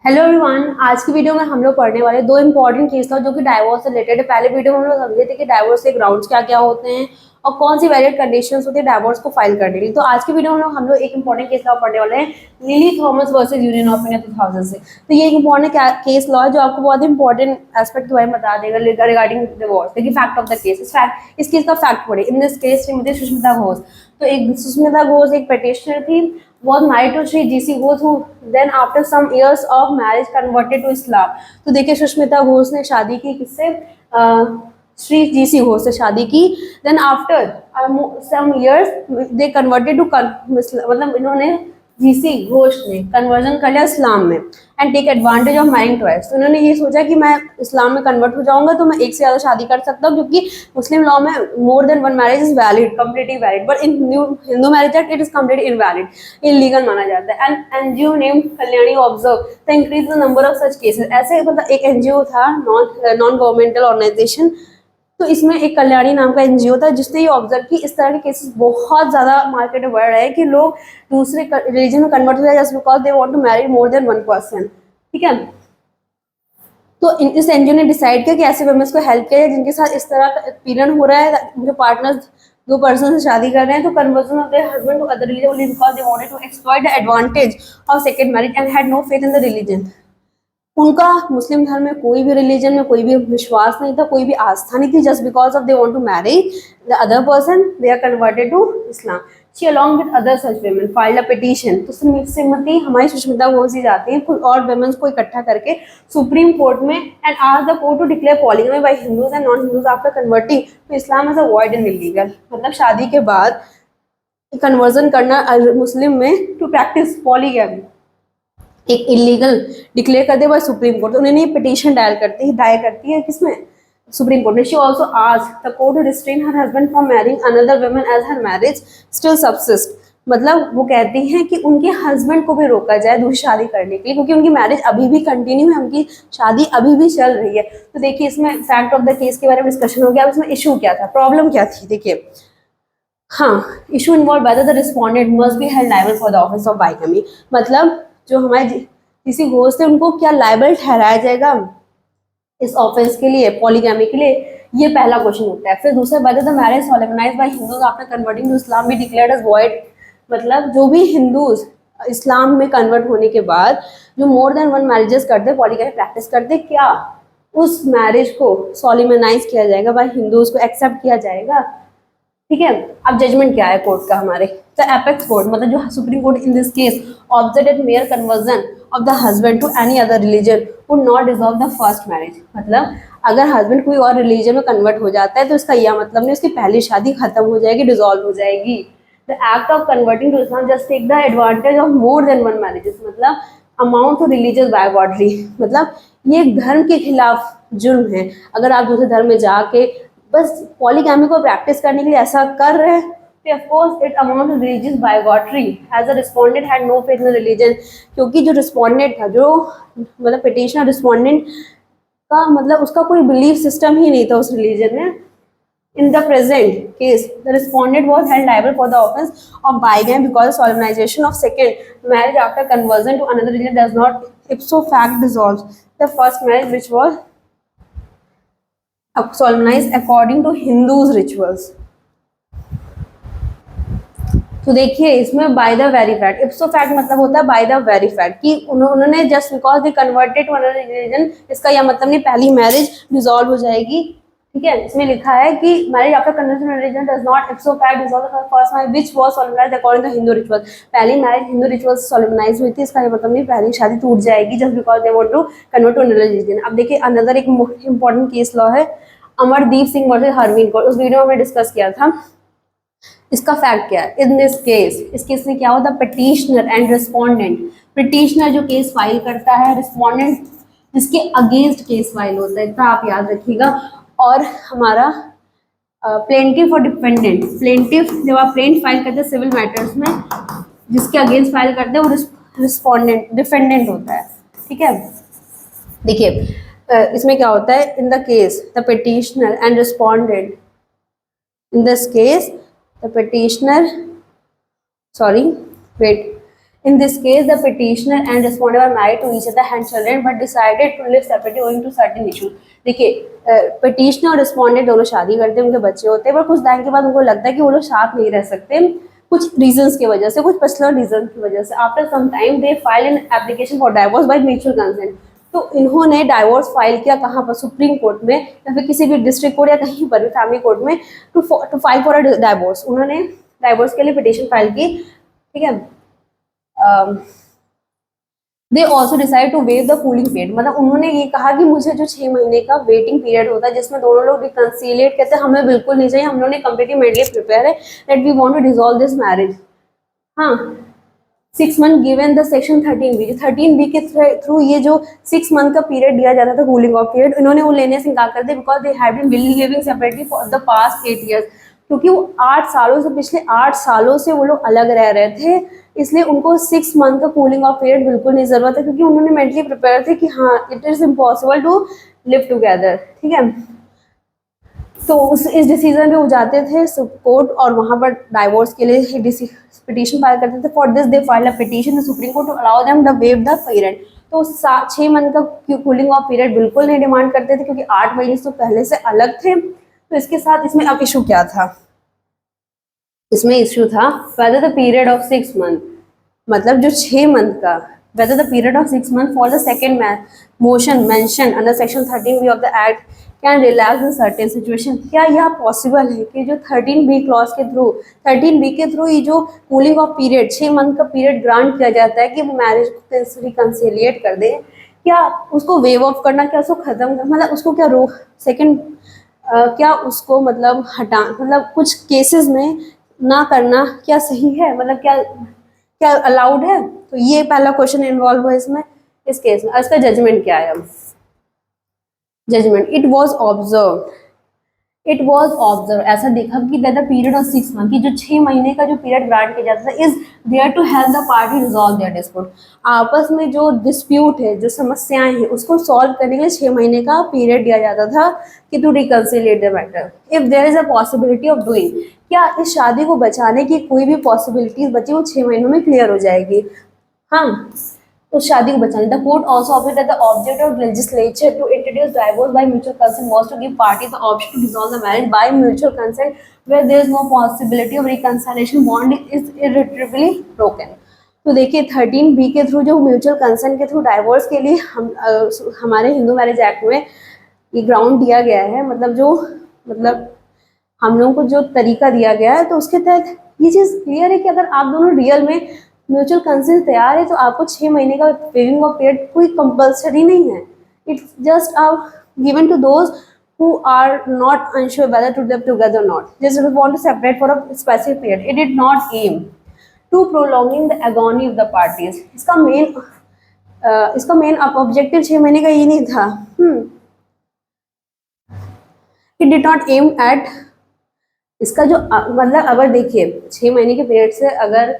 Hello everyone, आज की video में हम लोग पढ़ने वाले दो इंपॉर्टेंट केस लॉ जो कि डाइवोर्स से रिलेटेड है। पहले वीडियो में हम लोग समझे थे कि डाइवोर्स के ग्राउंड्स क्या क्या होते हैं और कौन सी वैलिड कंडीशंस होती है डाइवोर्स को फाइल करने के लिए। तो आज की वीडियो में हम लोग एक इंपॉर्टेंट केस लॉ पढ़ने वाले हैं, lily Thomas versus union of India 2000 से। तो ये एक इंपॉर्टेंट केस लॉ है जो आपको बहुत इंपॉर्टेंट एस्पेक्ट के बारे में बता देगा रिगार्डिंग डिवोर्स। देखिए फैक्ट ऑफ द केस, इस केस का फैक्ट पढ़े। इन दिस केस श्रीमती सुष्मिता घोष, तो एक सुष्मिता घोष एक पेटिशनर थी, was married to Sri GC Ghosh, who then after some years of marriage converted to Islam। तो देखिए सुष्मिता घोष ने शादी की किससे? श्री GC घोष से शादी की। Then after some years they converted to, मतलब इन्होंने GC घोष ने कन्वर्जन कर लिया इस्लाम में and take advantage of marrying twice. तो इन्होंने ये सोचा कि मैं इस्लाम में कन्वर्ट हो जाऊंगा तो मैं एक से ज़्यादा शादी कर सकता हूँ, क्योंकि मुस्लिम लॉ में मोर than one marriage is valid, completely valid, but in Hindu marriage act it is completely invalid, illegal माना जाता है। And NGO name Kalyani observe the increase the number of such cases. ऐसे मतलब एक एनजीओ था, नॉन गवर्नमेंटल ऑर्गेनाइजेशन, तो इसमें एक कल्याणी नाम का एनजीओ था जिसने ये ऑब्जर्व की इस तरह के केसेस बहुत ज़्यादा मार्केट में बढ़ रहे हैं कि लोग दूसरे रिलीजन में कन्वर्ट हो जाए just because they want to marry more than one person. ठीक है, तो इस एनजीओ ने डिसाइड किया कि ऐसे वुमेन्स को हेल्प किया जिनके साथ इस तरह का पीड़न हो रहा है, उनके पार्टनर्स दो पर्सन से शादी कर रहे हैं, तो conversion of their husband to other religion only because they wanted to exploit the advantage of second marriage and had no faith in the religion. उनका मुस्लिम धर्म में कोई भी रिलीजन में कोई भी विश्वास नहीं था, कोई भी आस्था नहीं थी, just because of they want to marry the other person they are converted to Islam. She along with other such women filed a petition. तो श्रीमती हमारी सुष्मिता घोष जाती है कुछ और वुमेन्स को इकट्ठा करके सुप्रीम कोर्ट में and ask the court to declare polygamy by Hindus and non Hindus after converting to Islam as a void and illegal. मतलब शादी के बाद कन्वर्जन करना मुस्लिम में टू प्रैक्टिस पॉलीगैमी एक इलीगल डिक्लेयर कर दे बाय सुप्रीम कोर्ट। तो उन्होंने पिटीशन दायर करती है किसमें? सुप्रीम कोर्ट में। She also asked the court to restrain her husband from marrying another woman as her marriage still subsist. मतलब वो कहती हैं कि उनके हस्बैंड को भी रोका जाए दूसरी शादी करने के लिए, क्योंकि उनकी मैरिज अभी भी कंटिन्यू है, उनकी शादी अभी भी चल रही है। तो देखिए इसमें फैक्ट ऑफ द केस के बारे में डिस्कशन हो गया। अब इसमें इशू क्या था, प्रॉब्लम क्या थी? देखिए हाँ, issue involve whether the respondent must be held liable for the offence of bigamy. मतलब जो हमारे किसी घोष थे उनको क्या लायबल ठहराया जाएगा इस ऑफेंस के लिए, पॉलीगैमी के लिए? ये पहला क्वेश्चन होता है। फिर दूसरा, whether the marriage solemnized by Hindus after converting to Islam be declared as void. मतलब जो भी हिंदूज इस्लाम में कन्वर्ट होने के बाद जो मोर देन वन मैरिजेस करते, पॉलीगैमी प्रैक्टिस करते, क्या उस मैरिज को सॉलेमनाइज किया जाएगा बाय हिंदूज को, एक्सेप्ट किया जाएगा? ठीक है, अब जजमेंट क्या है कोर्ट का हमारे? द एपेक्स कोर्ट, मतलब जो supreme court in this case observe that mere conversion of the husband to any other religion would not dissolve the first marriage. मतलब अगर हस्बैंड कोई और रिलीजन में कन्वर्ट हो जाता है तो इसका यह मतलब नहीं उसकी पहली शादी खत्म हो जाएगी, डिसॉल्व हो जाएगी। The act of converting to Islam just take the advantage of more than one marriages, मतलब अमाउंट टू रिलीजियस बायगॉटरी। मतलब ये धर्म के खिलाफ जुर्म है। अगर आप दूसरे धर्म में जाके बस पॉलीगैमी को प्रैक्टिस करने के लिए ऐसा कर रहे हैं, तो of course it amount to religious bigotry as a respondent had no faith in religion. क्योंकि जो रिस्पोंडेंट था, जो मतलब पिटिशनर रिस्पोंडेंट का मतलब उसका कोई बिलीफ सिस्टम ही नहीं था उस रिलीजन में। In the present case, the respondent was held liable for the offence of bigamy because solemnization of second marriage after conversion to another religion does not ipso facto dissolve the first marriage, which was solemnized according to Hindus rituals। तो देखिए इसमें by the very fact, ipso fact मतलब होता है by the very fact, कि उन्होंने just because they converted to another religion, इसका यह मतलब नहीं पहली मैरिज डिसॉल्व हो जाएगी। ठीक है, इसमें लिखा है कि marriage after conversion to religion does not ipso fact dissolve the first marriage which was solemnized according to Hindu ritual. पहली मैरिज हिंदू रिचुअल से सॉलेमनाइज हुई थी, इसका यह मतलब नहीं पहली शादी टूट जाएगी just because they want to convert to another religion. अब देखिए अनदर एक इंपॉर्टेंट केस लॉ है, अमरदीप सिंह वर्सेस हरमीन कौर। उस वीडियो में हमने डिस्कस किया था। इसका फैक्ट क्या है? इन दिस केस, इस केस में क्या होता है? पिटिशनर एंड रिस्पोंडेंट, पिटिशनर जो केस फाइल करता है, रिस्पोंडेंट जिसके अगेंस्ट केस फाइल होता है, इतना आप याद रखिएगा। और हमारा प्लेंटिफ और डिफेंडेंट, प्लेंटिफ जब आप प्लेंट फाइल करते हैं सिविल मैटर्स में, जिसके अगेंस्ट फाइल करते हैं वो रिस्पोंडेंट डिफेंडेंट होता है। ठीक है, देखिए इसमें क्या होता है? In the case the petitioner and respondent, in this case the petitioner, sorry wait, In this case, the petitioner and respondent were married to each other, had children, but decided to live separately owing to certain issues. देखिए petitioner और respondent दोनों शादी करते हैं, उनके बच्चे होते हैं, पर कुछ टाइम के बाद उनको लगता है कि वो लोग साथ नहीं रह सकते कुछ रीजंस की वजह से, कुछ पर्सनल रीजन की वजह से. After some time they file an application for divorce by mutual consent. तो इन्होंने डाइवोर्स फाइल किया कहाँ पर, सुप्रीम कोर्ट में या फिर किसी भी डिस्ट्रिक्ट कोर्ट या कहीं पर भी फैमिली कोर्ट में, to file for a divorce. उन्होंने डाइवोर्स के लिए पिटीशन फाइल की. ठीक है. They also decide to waive the cooling period. मतलब उन्होंने ये कहा कि मुझे जो 6 महीने का वेटिंग पीरियड होता है जिसमें दोनों लोग रिकंसिलिएट करते हैं, हमें बिल्कुल नहीं चाहिए. हम लोगों ने कंप्लीटली मेंटली प्रिपेयर है that we want to dissolve this marriage. हाँ, 6 month given the section 13B. 13B के थ्रू ये जो 6 मंथ का पीरियड दिया जाता था कूलिंग ऑफ पीरियड, इन्होंने वो लेने से इनकार कर दिया because they have been living separately for the past 8 years. क्योंकि वो 8 सालों से, पिछले 8 सालों से वो लोग अलग रह रहे थे, इसलिए उनको 6 मंथ का कूलिंग ऑफ पीरियड बिल्कुल नहीं जरूरत है, क्योंकि उन्होंने मेंटली प्रिपेयर थे कि हाँ it is impossible to live together. ठीक है. तो इस डिसीजन पे वो जाते थे कोर्ट और वहाँ पर डाइवोर्स के लिए पिटीशन फाइल करते थे. For this they file a petition the supreme court to allow them the waive the period. तो 6 मंथ का कूलिंग ऑफ पीरियड बिल्कुल नहीं डिमांड करते थे, क्योंकि 8 महीने तो पहले से अलग थे. तो इसके साथ इसमें अब इशू क्या था, इसमें इश्यू था whether the period of 6 month, मतलब जो 6 मंथ का, whether the period of 6 month for the second motion mentioned under section 13B of the act can relax in certain situation. क्या यह पॉसिबल है कि जो 13B क्लॉज के थ्रू, 13B के थ्रू ये जो कूलिंग ऑफ पीरियड 6 मंथ का पीरियड ग्रांट किया जाता है कि वो मैरिज को रिकंसिलिएट कर दे, क्या उसको वेव ऑफ करना, क्या उसको खत्म, मतलब उसको क्या रोक सेकेंड, क्या उसको मतलब हटा, मतलब कुछ केसेस में ना करना क्या सही है, मतलब क्या क्या अलाउड है. तो ये पहला क्वेश्चन इन्वॉल्व हुआ इसमें, इस केस में. इसका जजमेंट क्या है? जजमेंट, इट वाज ऑब्जर्व, ऐसा देखा कि द पीरियड ऑफ 6 मंथ की जो 6 महीने का जो पीरियड ग्रांट किया जाता था is there to help the party resolve their dispute. आपस में जो डिस्प्यूट है, जो समस्याएं हैं, उसको सॉल्व करने के लिए 6 महीने का पीरियड दिया जाता था कि to reconciliate the matter. If there is a possibility of doing, क्या इस शादी को बचाने की कोई भी पॉसिबिलिटीज बची वो 6 महीनों में क्लियर हो जाएगी. हाँ, तो शादी को बचाने. The court also observed that the object of legislature to introduce divorce by mutual consent was to give party the option to dissolve the marriage by mutual consent where there is no possibility of reconciliation, bond is irretrievably broken. तो देखिए 13B के through जो mutual consent के through divorce के लिए हमारे Hindu marriage act में ये ग्राउंड दिया गया है, मतलब हम लोगों को जो तरीका दिया गया है, तो उसके तहत ये चीज़ क्लियर है कि अगर आप दोनों रियल में म्यूचुअल कंसेंट तैयार है तो आपको 6 महीने का वेविंग ऑफ पीरियड कोई कंपल्सरी नहीं है. It's just given to those who are not unsure whether to live together or not, just want to separate for a specific period. It did not aim to prolonging the agony of the parties. इसका main objective 6 महीने का ये नहीं था. It did not aim at, इसका जो मतलब अगर देखिए 6 महीने के पीरियड से अगर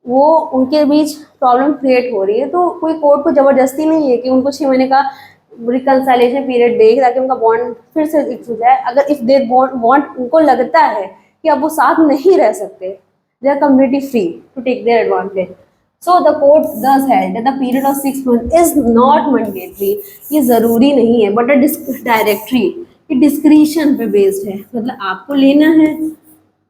वो उनके बीच प्रॉब्लम क्रिएट हो रही है तो कोई कोर्ट को जबरदस्ती नहीं है कि उनको 6 महीने का रिकंसिलिएशन पीरियड दे ताकि उनका बॉन्ड फिर से फिक्स हो जाए. अगर इफ दे वांट, उनको लगता है कि अब वो साथ नहीं रह सकते, they are completely free to take their advantage. So the court thus held that the period of 6 month is not mandatory, ये जरूरी नहीं है, बट अ डायरेक्टरी, ये डिस्क्रिशन पे बेस्ड है. मतलब आपको लेना है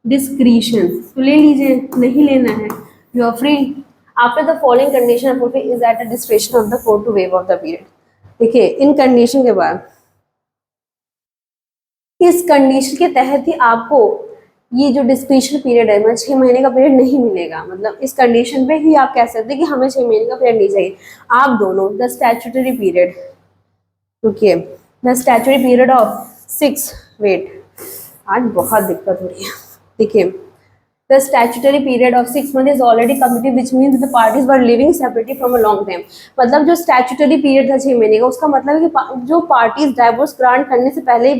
डिस्क्रिशन तो ले लीजिए, नहीं लेना है you are free. After the following condition is at the discretion of the court to waive off the period. देखिए इन कंडीशन के बाद, इस कंडीशन के तहत ही आपको ये जो डिस्क्रिशन पीरियड है, मतलब 6 महीने का पीरियड नहीं मिलेगा. मतलब इस कंडीशन पे ही आप कह सकते हैं कि हमें 6 महीने का पीरियड नहीं चाहिए. आप दोनों द स्टैट्यूटरी पीरियड, रुकिए, the statutory period of 6, wait आज बहुत दिक्कत हो रही है. देखिए the statutory period of 6 months is already completed, which means the parties were living separately from a long time. मतलब जो statutory period था 6 महीने का, उसका मतलब है कि जो parties divorce grant करने से पहले ही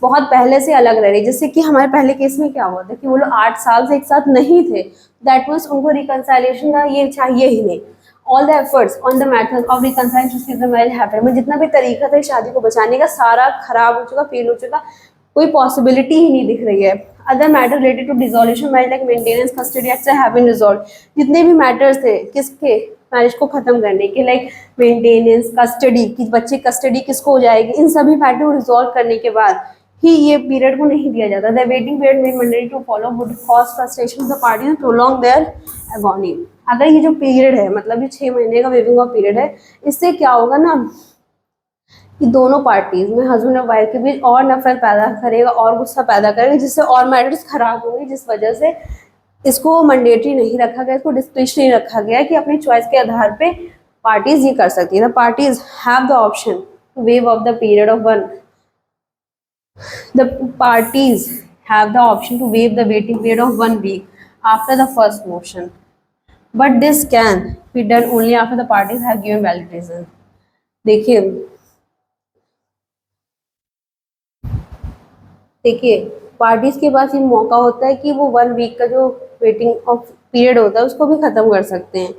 बहुत पहले से अलग रह रही. जैसे कि हमारे पहले केस में क्या हुआ था कि वो लोग 8 साल से एक साथ नहीं थे, दैट मीन्स उनको रिकंसिलिएशन का ये चाहिए ही नहीं. All the efforts on the method of reconciliation to see the marriage happen, में जितना भी तरीका था शादी को बचाने का सारा खराब हो चुका, फेल हो चुका. कोई पॉसिबिलिटी ही नहीं दिख रही है। Other matter related to dissolution marriage like maintenance custody act have been resolve. जितने भी मैटर्स थे किसके, मैरिज को खत्म करने के, लाइक मेंटेनेंस, कस्टडी, कि बच्चे कस्टडी किसको हो जाएगी, इन सभी मैटर को रिजॉल्व करने के बाद ही ये पीरियड को नहीं दिया जाता। The waiting period made mandatory to follow would cause frustration of the party and prolong their agony. अगर ये जो पीरियड है, मतलब ये 6 महीने का वेविंग ऑफ पीरियड है, इससे क्या होगा ना कि दोनों पार्टीज में, हस्बैंड और वाइफ के बीच और नफरत पैदा करेगा और गुस्सा पैदा करेगा, जिससे और मैटर्स खराब होंगे, जिस वजह से इसको मैंडेटरी नहीं रखा गया, इसको डिस्क्रिशनरी रखा गया कि अपनी चॉइस के आधार पे पार्टीज ये कर सकती है। The parties have the option to waive off the period of one The parties have the option to waive the waiting period of 1 week after the first motion, but this can be done only after the parties have given valid reason. देखिए देखिए parties के पास ये मौका होता है कि वो 1 week का जो वेटिंग ऑफ पीरियड होता है उसको भी खत्म कर सकते हैं,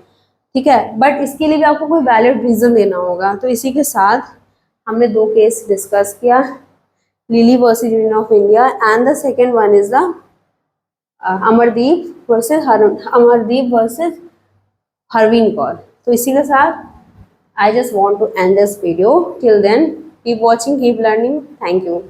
ठीक है, बट इसके लिए भी आपको कोई वैलिड रीजन देना होगा। तो इसी के साथ हमने 2 केस डिस्कस किया, Lily versus Union of India, and the second one is the Amardeep versus Harveen Kaur. तो इसी के साथ I just want to end this video. Till then, keep watching, keep learning. Thank you.